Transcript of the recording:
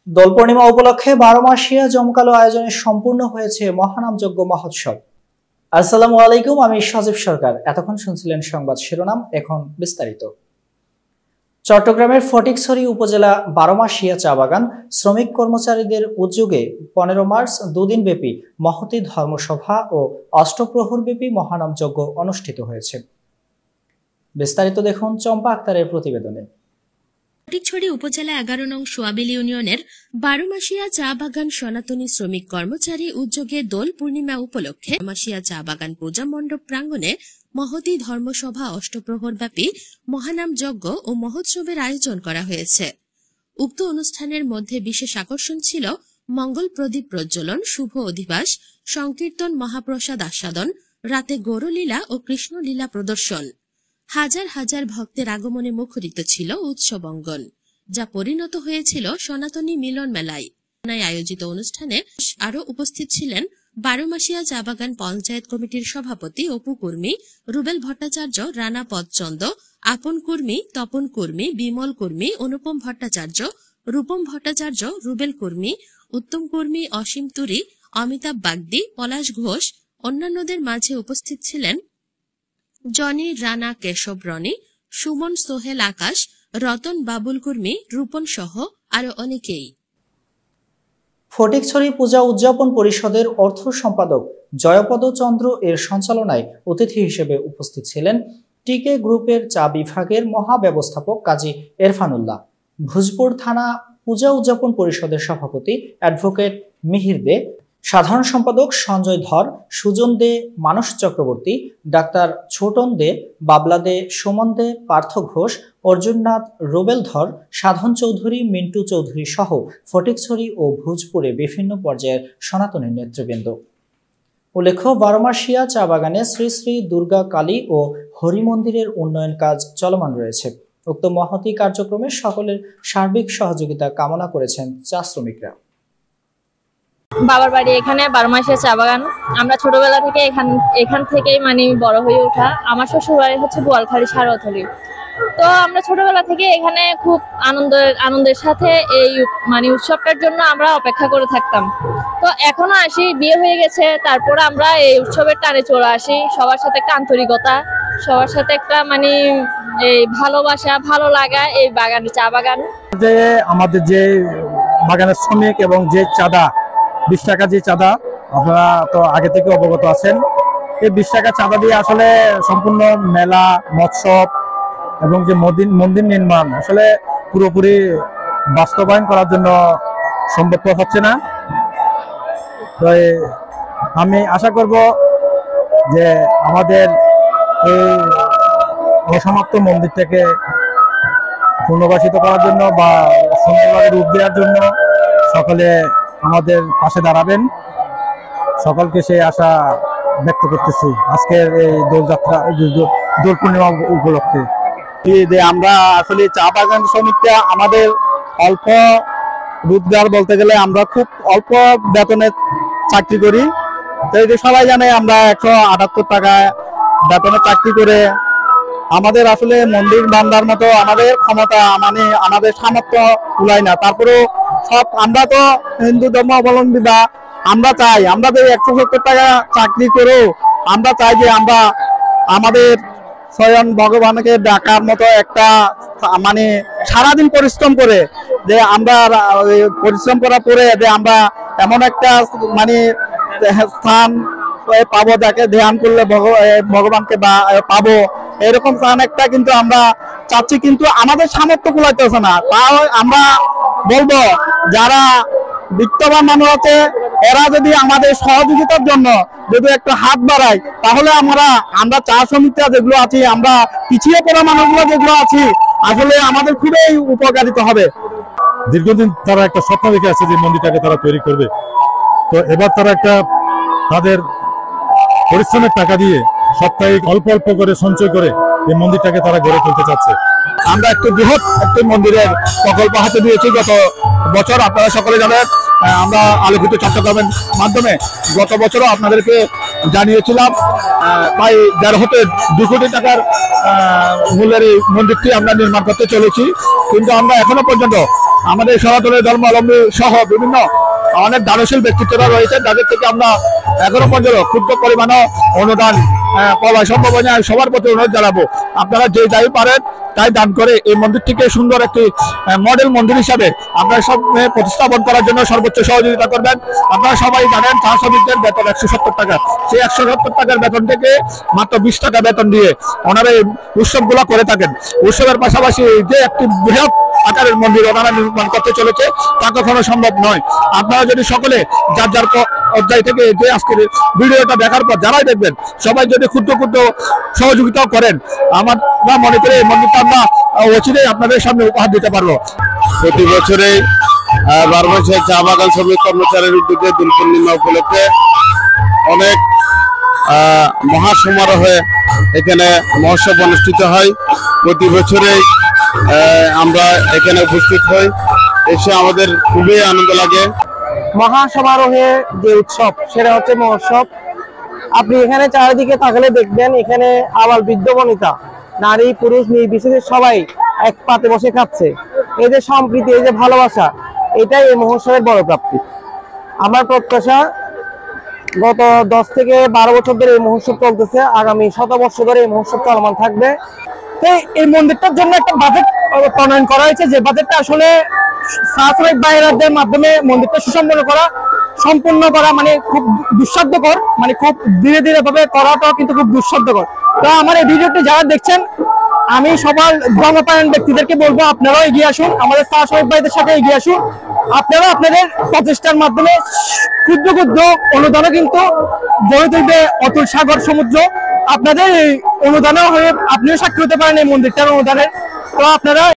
দোল পূর্ণিমা উপলক্ষে 12 মাসিয়া জমকালো আয়োজনে সম্পূর্ণ হয়েছে মহানামযজ্ঞ মহোৎসব। আসসালামু আলাইকুম, আমি সজীব সরকার। এতক্ষণ শুনছিলেন সংবাদ শিরোনাম, এখন বিস্তারিত। চট্টগ্রামের ফটিকছড়ি উপজেলা 12 মাসিয়া চা বাগান শ্রমিক কর্মচারীদের উদ্যোগে 15 মার্চ দুদিনব্যাপী মহতী ধর্মসভা ও অষ্টপ্রহরব্যাপী মহানামযজ্ঞ অনুষ্ঠিত হয়েছে। বিস্তারিত দেখুন চম্পা আক্তারের প্রতিবেদনে। ফটিকছড়ি উপজেলা 11 নং সোয়াবিল ইউনিয়নের 12 মাসিয়া চা বাগান সনাতনী শ্রমিক কর্মচারী উদ্যোগে দোল পূর্ণিমা উপলক্ষে মাসিয়া চা বাগান পূজা মণ্ডপ প্রাঙ্গণে মহতী ধর্মসভা অষ্টপ্রহরব্যাপী মহানাম যজ্ঞ ও মহোৎসবের আয়োজন করা হয়েছে। উক্ত অনুষ্ঠানের মধ্যে বিশেষ আকর্ষণ ছিল মঙ্গল প্রদীপ প্রজ্বলন, শুভ অধিবাস, সংকীর্তন, মহাপ্রসাদ আস্বাদন, রাতে গৌরলীলা ও কৃষ্ণলীলা প্রদর্শন। হাজার হাজার ভক্তের আগমনে মুখরিত ছিল উৎসব অঙ্গন, যা পরিণত হয়েছিল সনাতনী মিলন মেলায়। আয়োজিত অনুষ্ঠানে আরও উপস্থিত ছিলেন 12 মাসিয়া চা বাগান পঞ্চায়েত কমিটির সভাপতি অপু কুর্মী, রুবেল ভট্টাচার্য, রানা পদচন্দ, আপন কুর্মী, তপন কুর্মী, বিমল কুর্মী, অনুপম ভট্টাচার্য, রূপম ভট্টাচার্য, রুবেল কুর্মী, উত্তম কুর্মী, অসীম তুরি, অমিতাভ বাগদি, পলাশ ঘোষ। অন্যান্যদের মাঝে উপস্থিত ছিলেন জনি, রানা, কেশব, রনি, সুমন, সোহেল, আকাশ, রতন, বাবুল কুর্মী, রূপন সহ আরো অনেকেই। ফটিকছড়ি পূজা উদযাপন পরিষদের অর্থ সম্পাদক জয়পদ চন্দ্র এর সঞ্চালনায় অতিথি হিসেবে উপস্থিত ছিলেন টিকে গ্রুপের চা বিভাগের মহাব্যবস্থাপক কাজী এরফানুল্লাহ, ভোজপুর থানা পূজা উদযাপন পরিষদের সভাপতি অ্যাডভোকেট মিহির দে, সাধারণ সম্পাদক সঞ্জয় ধর, সুজন দে, মানস চক্রবর্তী, ডাক্তার ছোটন দে, বাবলা দে, সুমন দে, পার্থ ঘোষ, অর্জুননাথ, রুবেল ধর, সাধন চৌধুরী, মিন্টু চৌধুরী সহ ফটিকছড়ি ও ভোজপুরে বিভিন্ন পর্যায়ের সনাতনী নেতৃবৃন্দ। উল্লেখ্য, 12 মাসিয়া চা বাগানে শ্রী শ্রী দুর্গা কালী ও হরি মন্দিরের উন্নয়ন কাজ চলমান রয়েছে। উক্ত মহতী কার্যক্রমে সকলের সার্বিক সহযোগিতা কামনা করেছেন চা শ্রমিকরা। বাবার বাড়ি এখানে 12 মাসিয়া চা বাগান। আমরা ছোটবেলা থেকে এখান থেকেই বড় হয়ে ওঠা। আমার শ্বশুর বাড়ি হচ্ছে বোয়ালখালী সারথলি। তো আমরা ছোটবেলা থেকে এখানে খুব আনন্দের সাথে এই উৎসবটার জন্য আমরা অপেক্ষা করে থাকতাম। তো এখনো আসি, বিয়ে হয়ে গেছে, তারপরে আমরা এই উৎসবের টানে চলে আসি। সবার সাথে একটা আন্তরিকতা, সবার সাথে একটা এই ভালোবাসা, ভালো লাগা এই বাগানে, চা বাগান। যে আমাদের যে বাগানের শ্রমিক এবং যে চাঁদা 20 টাকা যে চাঁদা, আপনারা তো আগে থেকে অবগত আছেন। এই 20 টাকা চাঁদা দিয়ে আসলে সম্পূর্ণ মেলা, মৎসব এবং যে মন্দির নির্মাণ আসলে পুরোপুরি বাস্তবায়ন করার জন্য সম্ভব হচ্ছে না। তো আমি আশা করব যে আমাদের এই অসমাপ্ত মন্দিরটাকে পুনর্বাসিত করার জন্য বা সুন্দরভাবে রূপ দেওয়ার জন্য সকলে আমাদের পাশে দাঁড়াবেন। সকলকে সেই আশা ব্যক্ত করতেছি আজকের এই দোলযাত্রা, দোল পূর্ণিমা উপলক্ষে। আমরা আসলে চা বাগান শ্রমিকরা আমাদের অল্প রোজগার বলতে গেলে আমরা খুব অল্প বেতনে চাকরি করি। তো এই যে সবাই জানে আমরা 178 টাকা বেতনে চাকরি করে আমাদের আসলে মন্দির বান্ধার মতো আমাদের ক্ষমতা আমাদের সামর্থ্য কুলায় না। তারপরেও সব আমরা তো হিন্দু ধর্ম অবলম্বী বা আমরা চাই, আমরা যে 170 টাকা চাকরি করেও আমরা চাই যে আমরা আমাদের স্বয়ং ভগবানকে ডাকার মতো একটা সারাদিন পরিশ্রম করে যে আমরা পরিশ্রম করার পরে যে আমরা এমন একটা স্থান পাবো যাকে ধ্যান করলে ভগবানকে পাবো, এরকম স্থান একটা কিন্তু আমরা চাচ্ছি, কিন্তু আমাদের সামর্থ্য কুলাইতেছে না। তাও আমরা বলবো যারা বিত্তবান মানুষ আছে এরা যদি আমাদের সহযোগিতার জন্য যদি একটা হাত বাড়ায়, তাহলে আমরা চা শ্রমিকরা যেগুলো আছি, আমরা পিছিয়ে পড়া মানুষগুলো যেগুলো আছি, আসলে আমাদের খুবই উপকারিত হবে। দীর্ঘদিন তারা একটা স্বপ্ন দেখে আছে যে মন্দিরটাকে তারা তৈরি করবে। তো এবার তারা তাদের পরিশ্রমের টাকা দিয়ে সাপ্তাহিক অল্প অল্প করে সঞ্চয় করে এই মন্দিরটাকে তারা গড়ে তুলতে চাচ্ছে। আমরা একটু বৃহৎ একটি মন্দিরের প্রকল্প হাতে দিয়েছি গত বছর। আপনারা সকলে জানেন আমরা আলোকিত চট্টগ্রামের মাধ্যমে গত বছরও আপনাদেরকে জানিয়েছিলাম প্রায় 1.5 হতে 2 কোটি টাকার মূল্যের এই মন্দিরটি আমরা নির্মাণ করতে চলেছি। কিন্তু আমরা এখনো পর্যন্ত আমাদের সনাতনী ধর্মাবলম্বী সহ বিভিন্ন অনেক দানশীল ব্যক্তিত্বরা রয়েছে, যাদের থেকে আমরা এখনো পর্যন্ত ক্ষুদ্র পরিমাণও অনুদান পাওয়া সম্ভব হয় না। সবার প্রতি অনুরোধ জানাবো, আপনারা যে যাই পারেন তাই দান করে এই মন্দিরটিকে সুন্দর একটি মডেল মন্দির হিসাবে আপনারা সব প্রতিস্থাপন করার জন্য সর্বোচ্চ সহযোগিতা করবেন। আপনারা সবাই জানেন চা শ্রমিকদের বেতন 170 টাকা, সেই 170 টাকার বেতন থেকে মাত্র 20 টাকা বেতন দিয়ে ওনারা এই উৎসবগুলো করে থাকেন। উৎসবের পাশাপাশি যে একটি বৃহৎ আকারের মন্দির ওনারা নির্মাণ করতে চলেছে তা কখনো সম্ভব নয়। আপনারা যদি সকলে যার যার পর্যায় থেকে যে আজকের ভিডিওটা দেখার পর যারাই দেখবেন সবাই যদি ক্ষুদ্র ক্ষুদ্র সহযোগিতা করেন, আমরা মনে করি এই মন্দিরটা আমরা অচিরেই আপনাদের সামনে উপহার দিতে পারবো। প্রতি বছরে 12 মাসিয়া চা বাগান শ্রমিক কর্মচারীর উদ্যোগে দোল পূর্ণিমা উপলক্ষে অনেক মহাসমারোহে এখানে মহোৎসব অনুষ্ঠিত হয়। প্রতি বছরেই আমরা এখানে উপস্থিত হই, এসে আমাদের খুবই আনন্দ লাগে। মহাসমারোহে যে উৎসব সেটা হচ্ছে মহোৎসব। আপনি এখানে চারিদিকে তাকালে দেখবেন এখানে আবাল বৃদ্ধ বনিতা নারী পুরুষ নির্বিশেষে সবাই এক পাতে বসে খাচ্ছে। এই যে সম্প্রীতি, এই যে ভালোবাসা, এটাই এই মহোৎসবের বড় প্রাপ্তি। আমার প্রত্যাশা গত 10 থেকে 12 বছর ধরে এই মহোৎসব চলতেছে, আগামী 100 বছর ধরে এই মহোৎসব চলমান থাকবে। এই মন্দিরটার জন্য একটা বাজেট প্রণয়ন করা হয়েছে, যে বাজেটটা আসলে শ্রমিক ভাইয়েরাদের মাধ্যমে মন্দিরটা সম্পূর্ণ করা মানে খুব দুঃসাধ্যকর, মানে খুব ধীরে ধীরে ভাবে করাটাও কিন্তু খুব দুঃসাধ্যকর। তো আমার এই ভিডিওটি যারা দেখছেন, আমি সবার ধর্মপ্রাণ ব্যক্তিদেরকে বলবো আপনারাও এগিয়ে আসুন, আমাদের শ্রমিক ভাইদের সাথে এগিয়ে আসুন। আপনারা আপনাদের প্রচেষ্টার মাধ্যমে ক্ষুদ্র ক্ষুদ্র অনুদানও কিন্তু গড়ে তুলবে অতুল সাগর সমুদ্র। আপনাদের এই অনুদানও হয়ে আপনিও সাক্ষী হতে পারেন এই মন্দিরটার অনুদানের। তো আপনারা